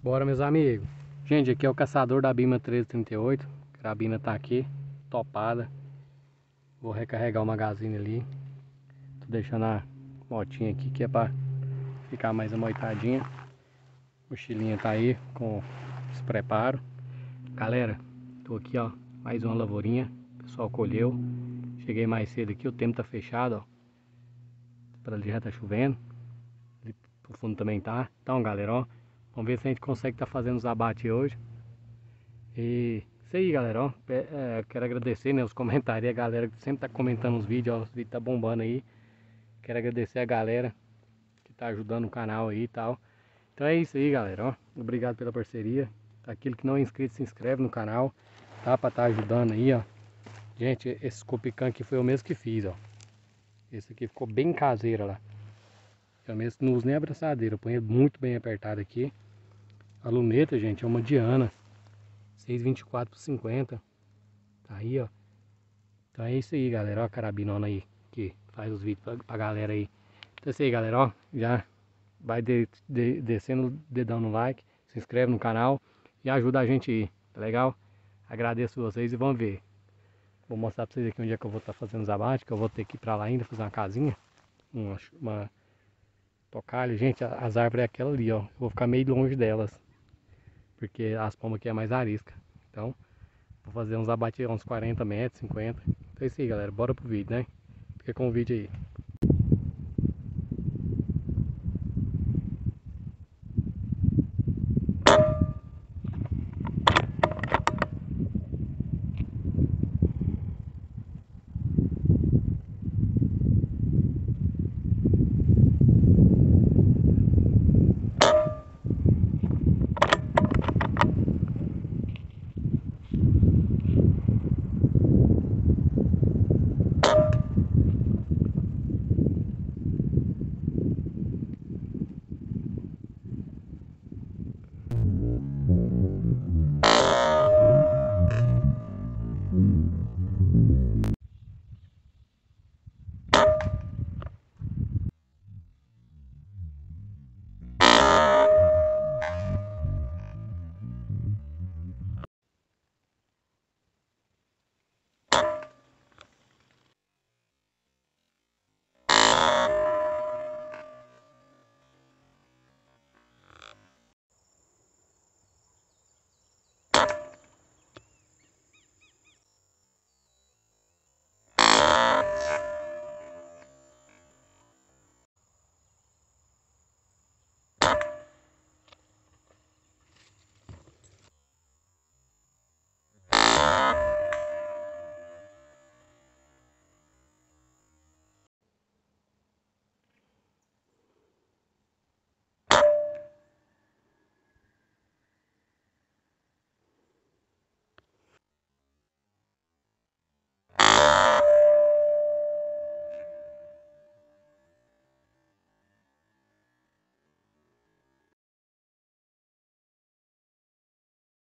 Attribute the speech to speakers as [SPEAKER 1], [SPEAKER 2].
[SPEAKER 1] Bora, meus amigos. Gente, aqui é o caçador da Bima 1338. A carabina tá aqui, topada. Vou recarregar o magazine ali. Tô deixando a motinha aqui, que é pra ficar mais amoitadinha. Mochilinha tá aí com os preparos. Galera, tô aqui, ó, mais uma lavourinha. O pessoal colheu. Cheguei mais cedo aqui, o tempo tá fechado, ó. Pra ali já tá chovendo. Ali pro fundo também tá. Então, galera, ó, vamos ver se a gente consegue tá fazendo os abates hoje. E isso aí, galera, ó. Quero agradecer, né, os comentários, a galera que sempre tá comentando os vídeos, ó, os vídeos tá bombando aí. Quero agradecer a galera que tá ajudando o canal aí e tal. Então é isso aí, galera, ó. Obrigado pela parceria. Aquele que não é inscrito, se inscreve no canal, tá? Pra tá ajudando aí, ó. Gente, esse Copican aqui foi eu mesmo que fiz, ó. Esse aqui ficou bem caseiro lá. Eu mesmo não uso nem abraçadeira, eu ponho ele muito bem apertado aqui. A luneta, gente, é uma Diana 624/50. Tá aí, ó. Então é isso aí, galera, ó, a carabinona aí, que faz os vídeos pra galera aí. Então é isso aí, galera, ó. Já vai descendo o dedão no like, se inscreve no canal e ajuda a gente aí, tá legal? Agradeço vocês e vamos ver. Vou mostrar pra vocês aqui onde é que eu vou estar fazendo os abates, que eu vou ter que ir pra lá ainda, fazer uma casinha. Uma tocalha. Gente, as árvores é aquela ali, ó. Eu vou ficar meio longe delas, porque as palmas aqui é mais arisca. Então, vou fazer uns abates uns 40 metros, 50. Então é isso aí, galera. Bora pro vídeo, né? Fica com o vídeo aí.